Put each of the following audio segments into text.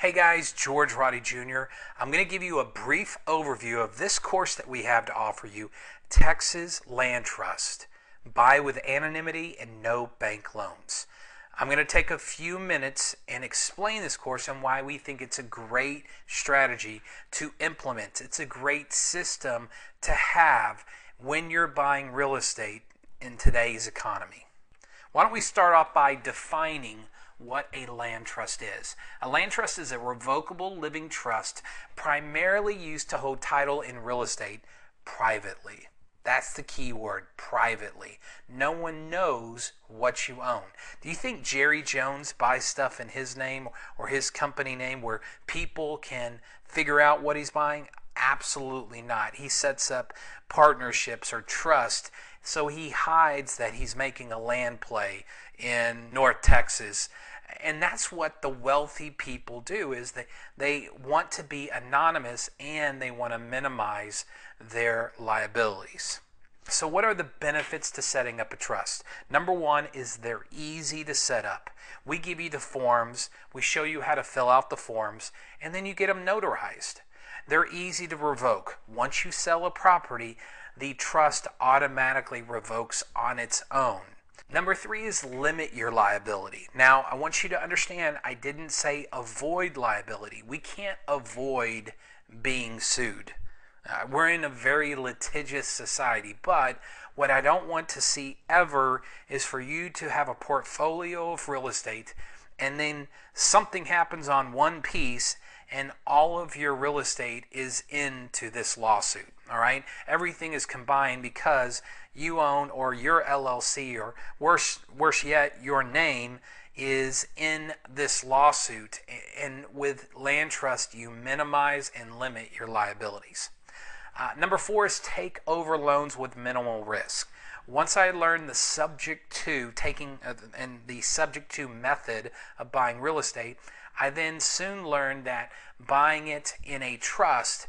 Hey guys, George Roddy Jr. I'm going to give you a brief overview of this course that we have to offer you, Texas Land Trust. Buy with anonymity and no bank loans. I'm going to take a few minutes and explain this course and why we think it's a great strategy to implement. It's a great system to have when you're buying real estate in today's economy. Why don't we start off by defining what a land trust is. A land trust is a revocable living trust primarily used to hold title in real estate privately. That's the key word, privately. No one knows what you own. Do you think Jerry Jones buys stuff in his name or his company name where people can figure out what he's buying? Absolutely not. He sets up partnerships or trust so he hides that he's making a land play in North Texas. And that's what the wealthy people do, is they want to be anonymous and they want to minimize their liabilities. So what are the benefits to setting up a trust? Number one is they're easy to set up. We give you the forms, we show you how to fill out the forms, and then you get them notarized. They're easy to revoke. Once you sell a property, the trust automatically revokes on its own. Number three is limit your liability. Now, I want you to understand, I didn't say avoid liability. We can't avoid being sued. We're in a very litigious society, but what I don't want to see ever is for you to have a portfolio of real estate and then something happens on one piece and all of your real estate is into this lawsuit. All right, everything is combined because you own, or your LLC, or worse yet, your name is in this lawsuit. And with land trust, you minimize and limit your liabilities. Number four is take over loans with minimal risk. Once I learned the subject to and the subject to method of buying real estate, I then soon learned that buying it in a trust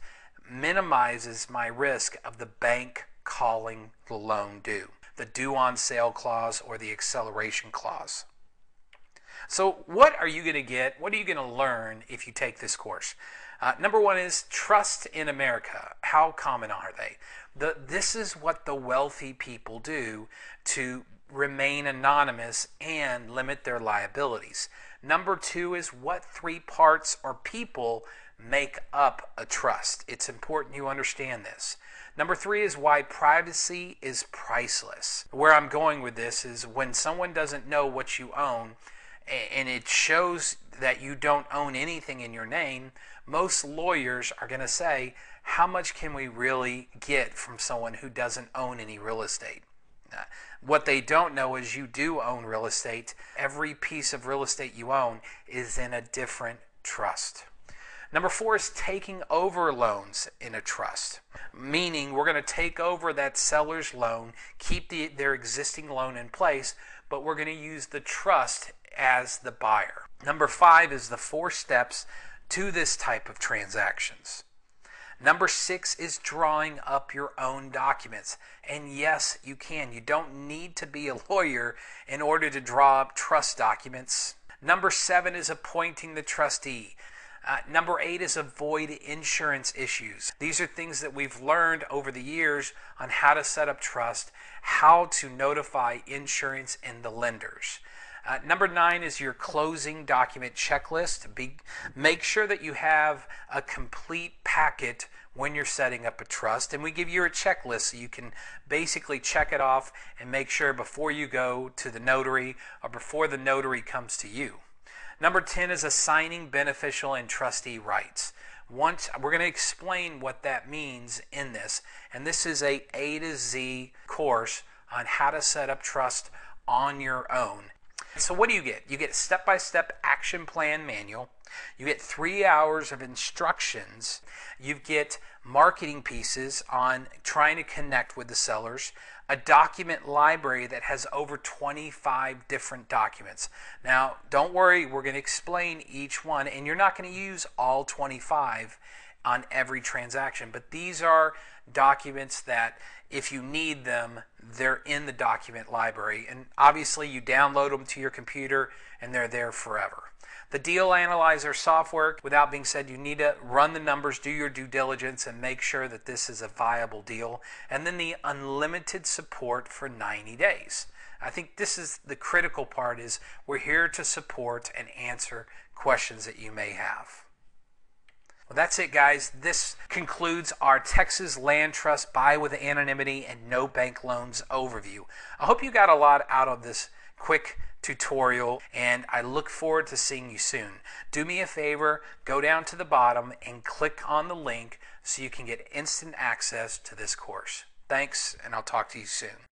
minimizes my risk of the bank calling the loan due, the due on sale clause or the acceleration clause. So what are you going to get? What are you going to learn if you take this course? Number one is trust in America. How common are they? This is what the wealthy people do to remain anonymous and limit their liabilities. Number two is what three parts or people make up a trust. It's important you understand this. Number three is why privacy is priceless. Where I'm going with this is when someone doesn't know what you own and it shows that you don't own anything in your name, most lawyers are going to say, how much can we really get from someone who doesn't own any real estate? What they don't know is you do own real estate. Every piece of real estate you own is in a different trust. Number four is taking over loans in a trust, meaning we're going to take over that seller's loan, keep their existing loan in place, but we're going to use the trust as the buyer. Number five is the 4 steps to this type of transactions. Number 6 is drawing up your own documents. And yes, you can. You don't need to be a lawyer in order to draw up trust documents. Number 7 is appointing the trustee. Number 8 is avoid insurance issues. These are things that we've learned over the years on how to set up trust, how to notify insurance and the lenders. Number 9 is your closing document checklist. Make sure that you have a complete packet when you're setting up a trust, and we give you a checklist so you can basically check it off and make sure before you go to the notary or before the notary comes to you. Number 10 is assigning beneficial and trustee rights. We're going to explain what that means in this, and this is a to Z course on how to set up trust on your own. So what do you get? You get a step-by-step action plan manual. You get 3 hours of instructions. You get marketing pieces on trying to connect with the sellers, a document library that has over 25 different documents. Now, don't worry, we're going to explain each one, and you're not going to use all 25 on every transaction, but these are documents that if you need them, they're in the document library, and obviously you download them to your computer and they're there forever. The deal analyzer software, without being said, you need to run the numbers, do your due diligence, and make sure that this is a viable deal. And then the unlimited support for 90 days. I think this is the critical part, is we're here to support and answer questions that you may have. Well, that's it, guys. This concludes our Texas Land Trust Buy with Anonymity and No Bank Loans overview. I hope you got a lot out of this quick tutorial, and I look forward to seeing you soon. Do me a favor, go down to the bottom and click on the link so you can get instant access to this course. Thanks, and I'll talk to you soon.